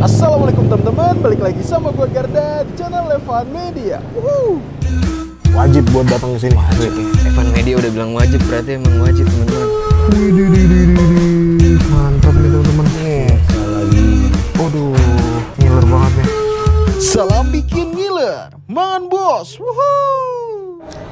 Assalamualaikum teman-teman, balik lagi sama gue Garda di channel Evan Media. Wajib buat datang ke sini. Wajib ya. Evan Media udah bilang wajib, berarti emang wajib teman-teman. Mantap nih teman-teman. Salah lagi. Waduh, ngiler banget nih. Salam bikin ngiler, mangan bos.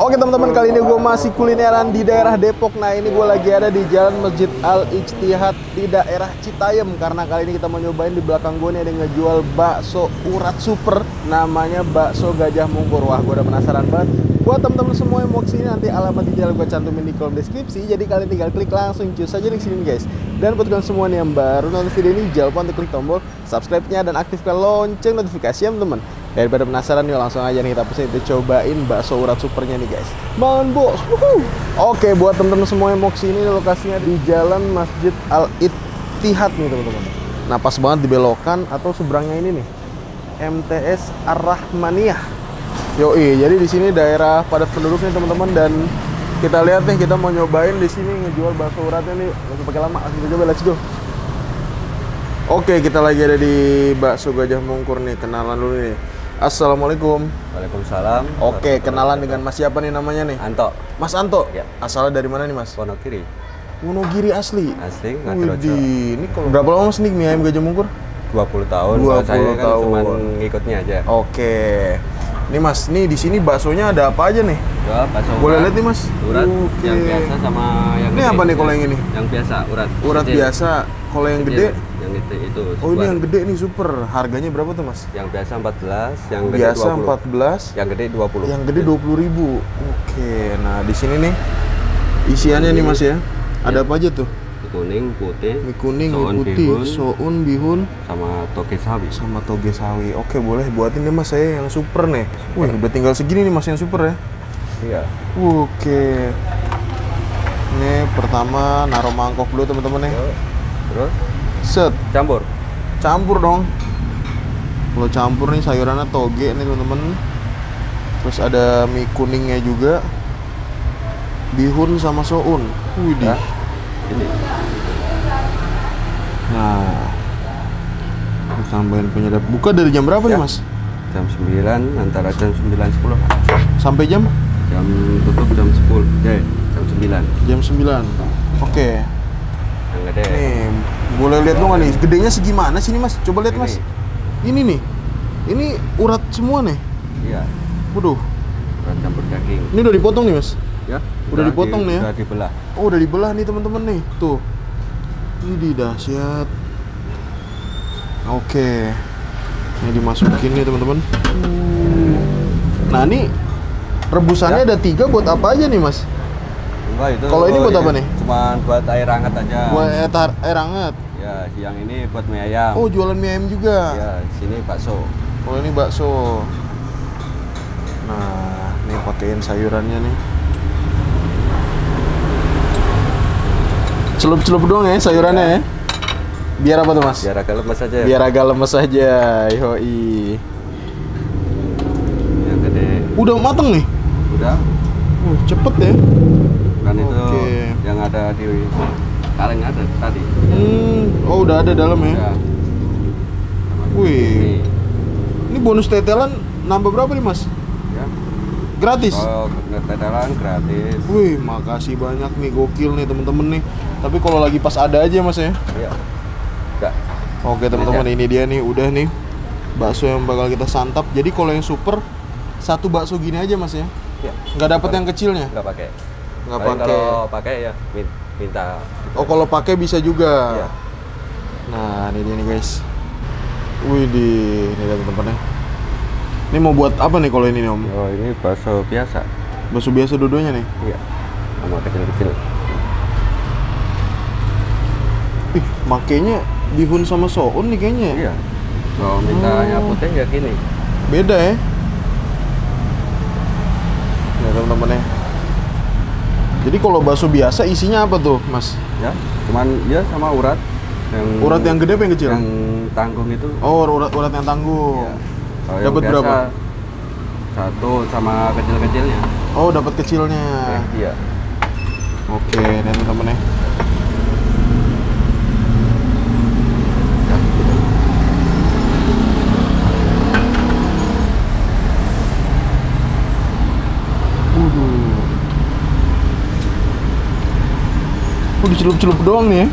Oke teman-teman, kali ini gue masih kulineran di daerah Depok. Nah ini gue lagi ada di Jalan Masjid Al-Ijtihad di daerah Citayam. Karena kali ini kita mau nyobain di belakang gue nih ada yang ngejual bakso urat super. Namanya bakso Gajah Mungkur. Wah gue udah penasaran banget. Buat teman-teman semua yang mau kesini, nanti alamat detail gue cantumin di kolom deskripsi. Jadi kalian tinggal klik langsung cus aja di sini guys. Dan buat kalian semua nih yang baru nonton video ini, jangan lupa untuk klik tombol subscribe-nya dan aktifkan lonceng notifikasi ya teman-teman. Daripada penasaran yuk langsung aja nih kita pesen, kita cobain bakso urat supernya nih guys. Mangan bos. Oke, buat teman-teman semua yang mau kesini, lokasinya di Jalan Masjid Al-Ittihad nih teman-teman. Nah pas banget di belokan atau seberangnya ini nih MTS Ar-Rahmaniyah. Yoi, jadi di sini daerah padat penduduk nih teman-teman, dan kita lihat nih, kita mau nyobain di sini ngejual bakso uratnya nih. Langsung pakai lama, langsung coba, let's go. Oke, kita lagi ada di bakso Gajah Mungkur nih, kenalan dulu nih. Assalamualaikum. Waalaikumsalam. Oke, kenalan dengan Mas siapa nih namanya nih? Anto. Mas Anto? Ya. Asalnya dari mana nih Mas? Wonogiri. Wonogiri asli? Asli, Widih, ini kalau berapa lama Mas nih mie ayam Gajah Mungkur? 20 tahun. 20 saya kan tahun. cuma ngikutnya aja. Oke. Nih Mas, nih di sini baksonya ada apa aja nih? Ya, bakso Boleh urat, lihat nih Mas? Urat Oke. yang biasa sama yang Ini gede. apa nih kalau yang ini? Yang biasa, urat. Urat kecil. biasa. Kalau yang Kecil. gede? Yang itu. Oh ini super. yang gede nih super. Harganya berapa tuh Mas? Yang biasa 14, yang gede Biasa 20. 14, Yang gede 20. yang gede 20.000. Oke, nah di sini nih isiannya nih Mas ya. Ada apa aja tuh? Mie kuning, putih, Mie kuning, soun mie putih, bihun, soun, bihun, sama toge sawi. sama toge sawi. Oke, boleh buatin deh Mas, saya yang super nih. Wih, udah tinggal segini nih Mas yang super ya. Iya. Oke. Ini pertama naruh mangkok dulu teman-teman nih. Terus Set, campur. campur dong. Kalau campur nih sayurannya toge nih teman-teman. Terus ada mie kuningnya juga. Bihun sama soun. Widih. Ya. Ini. Nah, tambahin penyedap. Buka dari jam berapa nih Ya. Mas? Jam 9, antara jam 9 10. Sampai jam? Jam tutup jam 10. Jam 9. Jam 9. Oke. Yang gede. Nih, boleh lihat dong nih. Gedenya segimana sih nih Mas? Coba lihat Ini. Mas. Ini nih. Ini urat semua nih. Iya. Waduh. Urat campur daging. Ini udah dipotong nih Mas? Ya. Udah dipotong nih ya? Udah dibelah. Oh, udah dibelah nih teman-teman nih. Tuh. Ini dahsyat. Oke. Ini dimasukin nih teman-teman. Nah, ini rebusannya ada 3 buat apa aja nih Mas? Enggak itu. Kalau ini buat apa nih? Cuman buat air hangat aja. Buat air hangat. Ya, yang ini buat mie ayam. Oh, jualan mie ayam juga. Ya, sini bakso. Kalau ini bakso. Nah, nih pakein sayurannya nih. Celup-celup doang ya sayurannya ya. Biar apa tuh Mas? Biar agak lemes aja. Biar agak lemes aja. Yoi. Yang gede. Udah mateng nih. Udah. Cepet ya. Kan itu Oke. yang ada di kaleng ada tadi. Oh udah ada dalam ya. Ya. Wih. Ini. Ini bonus tetelan nambah berapa nih Mas? Ya. Gratis. Kalau tetelan gratis. Wih, makasih banyak nih, gokil nih temen-temen nih. Tapi kalau lagi pas ada aja Mas ya. Ya. Udah. Oke teman-teman, ini dia nih, udah nih bakso yang bakal kita santap. Jadi kalau yang super satu bakso gini aja Mas ya. Ya. Nggak dapat yang kecilnya. Nggak pakai. Nggak Paling pakai. Kalau pakai ya minta. Oh kalau pakai bisa juga. Iya. Nah ini dia nih guys. Wih ini dia teman-teman ya. Ini mau buat apa nih kalau ini nih Om? Oh ini bakso biasa. Bakso biasa dua-duanya nih. Iya. Sama kecil-kecil. Ih, makainya bihun sama soun nih kayaknya. Iya. Kalau mintanya putih ya gini. Beda ya. Ya teman-teman ya. Jadi kalau bakso biasa isinya apa tuh, Mas? Ya. Cuman ya sama urat. Urat yang gede apa yang kecil? Yang tanggung itu. Oh, urat yang tanggung. Iya. Kalau yang Dapat biasa, berapa? Satu sama kecil-kecilnya. Oh, dapat kecilnya. Iya. Oke, dan teman-teman ya. dicelup-celup doang nih ya?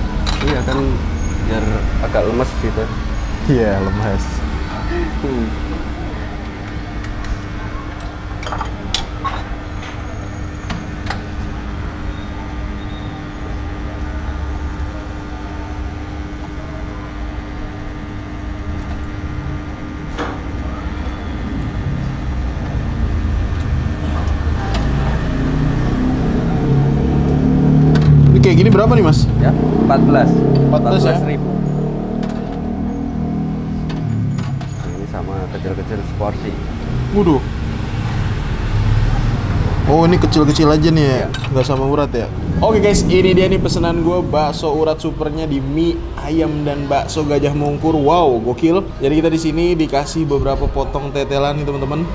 Iya kan biar agak lemes gitu. Iya, lemes. Ini kayak gini berapa nih, Mas? Ya, 14 14 ya? ribu. Ini sama kecil-kecil seporsi. Waduh. Oh, ini kecil-kecil aja nih ya? Iya. Nggak sama urat ya? Oke guys, ini dia nih pesanan gue, bakso urat supernya di mie ayam dan bakso Gajah Mungkur. Wow, gokil. Jadi kita di sini dikasih beberapa potong tetelan nih teman-teman.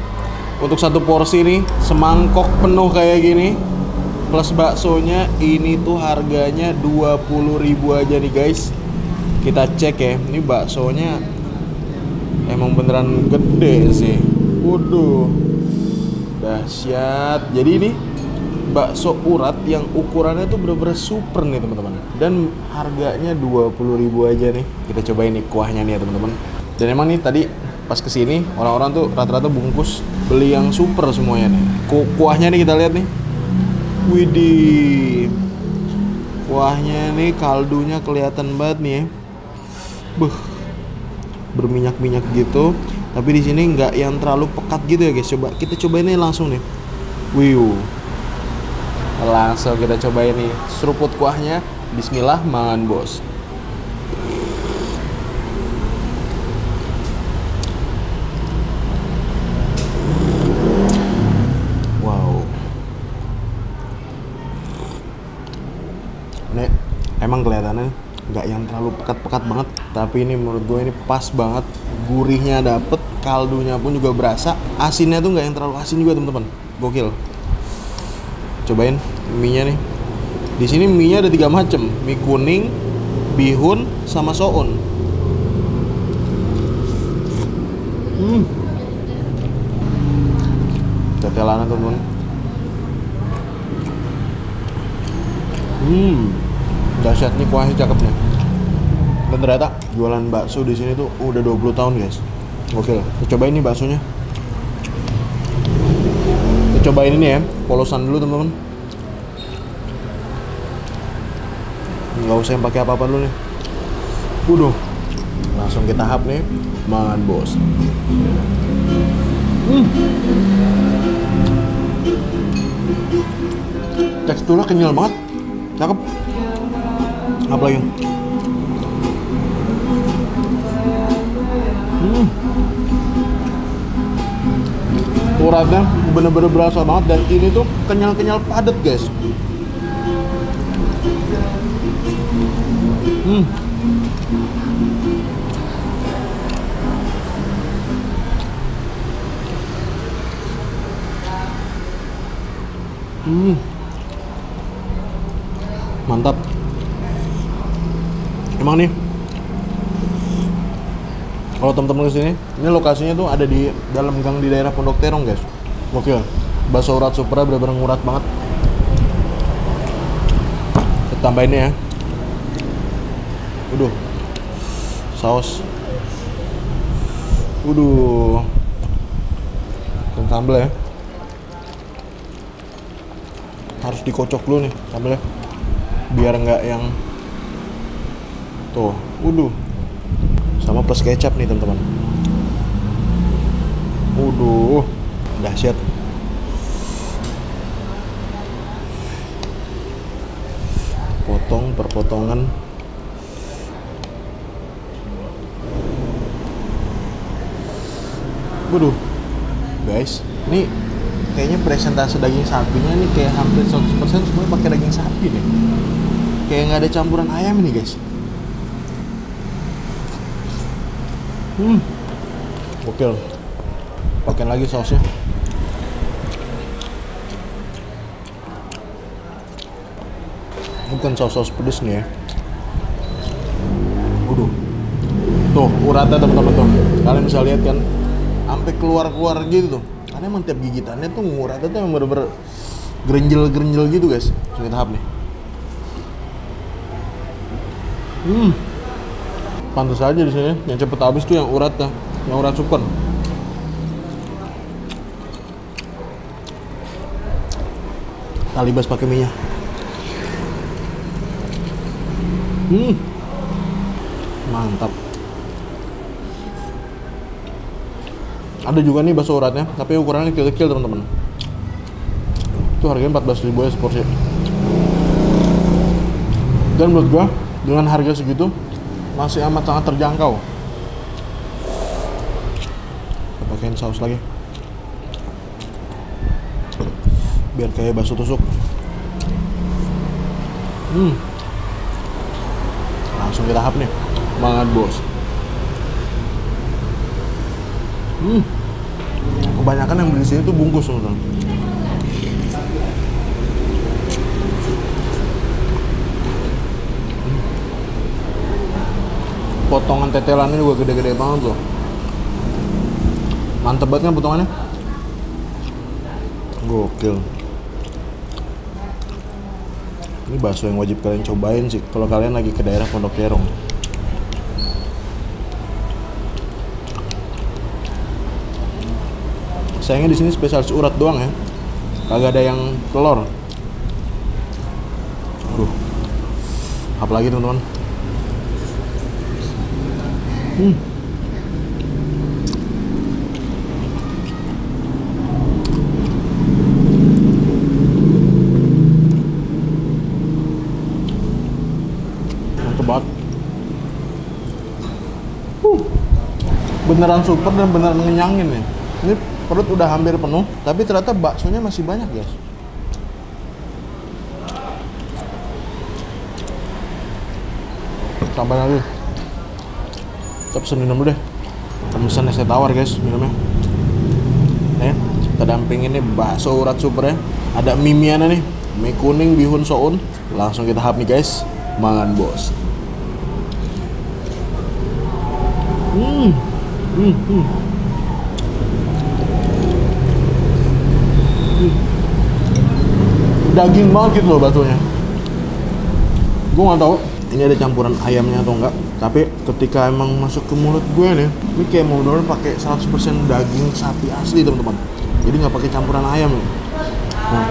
Untuk satu porsi nih, semangkok penuh kayak gini. Plus baksonya ini tuh harganya 20.000 aja nih guys. Kita cek ya, ini baksonya emang beneran gede sih. Waduh, dahsyat. Jadi ini bakso urat yang ukurannya tuh bener-bener super nih teman-teman. Dan harganya 20.000 aja nih. Kita cobain nih kuahnya nih ya teman-teman. Dan emang nih tadi pas kesini orang-orang tuh rata-rata bungkus beli yang super semuanya nih. Kuahnya nih kita lihat nih. Widih, kuahnya nih, kaldunya kelihatan banget nih ya. Berminyak-minyak gitu. Tapi di sini nggak yang terlalu pekat gitu ya guys. Coba kita cobain nih langsung nih. Wiu, langsung kita cobain nih seruput kuahnya. Bismillah, mangan bos. Ini emang kelihatannya nggak yang terlalu pekat-pekat banget, tapi ini menurut gue ini pas banget, gurihnya dapet, kaldunya pun juga berasa, asinnya tuh nggak yang terlalu asin juga teman-teman, gokil. Cobain mie-nya nih. Di sini mie-nya ada 3 macam, mie kuning, bihun, sama soun. Tetelannya teman-teman. Dahsyat nih, kuahnya cakep nih. Dan ternyata jualan bakso di sini tuh udah 20 tahun guys. Gokil. Kita cobain nih baksonya. Kita cobain ini ya, polosan dulu teman-teman. Nggak usah yang pakai apa-apa dulu nih. Waduh, langsung kita hap nih, mangan bos. Teksturnya kenyal banget, cakep. Apa lagi? Uratnya bener-bener berasa banget, dan ini tuh kenyal-kenyal padat guys. Mantap. Emang nih, kalau teman-teman kesini, ini lokasinya tuh ada di dalam gang di daerah Pondok Terong guys. Gokil. Bakso urat super bener-bener ngurat banget. Kita tambahin ya. Waduh, saus. Waduh, dan sambal ya. Harus dikocok dulu nih sambalnya, biar nggak yang tuh. Waduh, sama plus kecap nih teman-teman. Waduh, dahsyat. Potong perpotongan. Waduh, guys, ini kayaknya presentase daging sapinya nih kayak hampir 100% semua pakai daging sapi nih. Kayak nggak ada campuran ayam nih guys. Gokil. Pakai lagi sausnya. Bukan saus pedes nih ya. Waduh. Tuh, uratnya teman-teman tuh. Kalian bisa lihat kan, sampai keluar-keluar gitu tuh. Karena emang tiap gigitannya tuh uratnya tuh yang bener-bener gerenjel-gerenjel gitu guys. Langsung kita hap nih. Pantas aja di sini yang cepet habis tuh yang urat dah, yang urat super. Talibas pakai minyak. Mantap. Ada juga nih bakso uratnya, tapi ukurannya kecil-kecil teman-teman. Itu harganya 14.000 ya seporsi. Dan menurut gua dengan harga segitu masih amat sangat terjangkau. Kita pakein saus lagi biar kayak bakso tusuk. Langsung kita hap nih, banget bos. Kebanyakan yang beli sini tuh bungkus teman-teman. Potongan tetelannya juga gede-gede banget loh. Mantep banget kan potongannya. Gokil. Ini bakso yang wajib kalian cobain sih kalau kalian lagi ke daerah Pondok Terong. Sayangnya di sini spesialis urat doang ya, kagak ada yang telur. Aduh, apalagi teman-teman. Mantep banget. Beneran super dan beneran ngenyangin ya. Ini perut udah hampir penuh, tapi ternyata baksonya masih banyak guys. Tambah lagi. Kita pesen minum dulu deh. Kita pesen es teh tawar guys minumnya. Nih, kita dampingin nih bakso urat super ya. Ada mie-miannya nih, mie kuning bihun soun. Langsung kita hap nih guys. Mangan bos. Daging banget gitu loh baksonya. Gue nggak tahu ini ada campuran ayamnya atau enggak, tapi ketika emang masuk ke mulut gue nih, ini kayak mau bener pakai 100% daging sapi asli teman-teman. Jadi nggak pakai campuran ayam nih. Nah,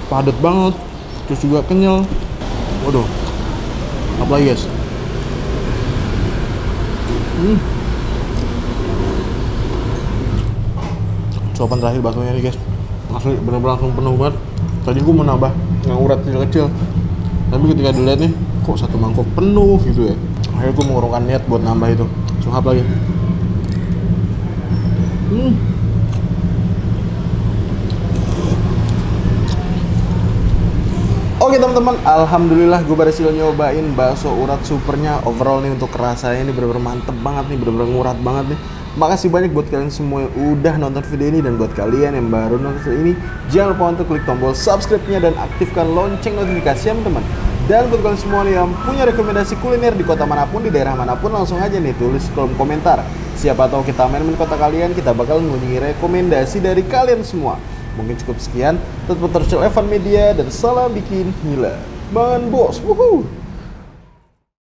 padat banget, terus juga kenyal. Waduh, apa lagi guys? Suapan terakhir baksonya nih guys, asli bener-bener langsung penuh banget. Tadi gue mau nambah yang urat kecil-kecil, tapi ketika dilihat nih kok satu mangkok penuh gitu ya, akhirnya gue mengurungkan niat buat nambah itu. Suhap lagi. Oke teman-teman, alhamdulillah gue berhasil nyobain bakso urat supernya. Overall nih untuk rasanya ini bener-bener mantep banget nih, bener-bener ngurat banget nih. Makasih banyak buat kalian semua yang udah nonton video ini, dan buat kalian yang baru nonton video ini, jangan lupa untuk klik tombol subscribe-nya dan aktifkan lonceng notifikasi ya teman-teman. Dan buat kalian semua nih yang punya rekomendasi kuliner di kota manapun, di daerah manapun, langsung aja nih tulis kolom komentar. Siapa tahu kita main di kota kalian, kita bakal mengunjungi rekomendasi dari kalian semua. Mungkin cukup sekian, tetap terus Evan Media dan salam bikin gila. Mangan bos, wuhuu.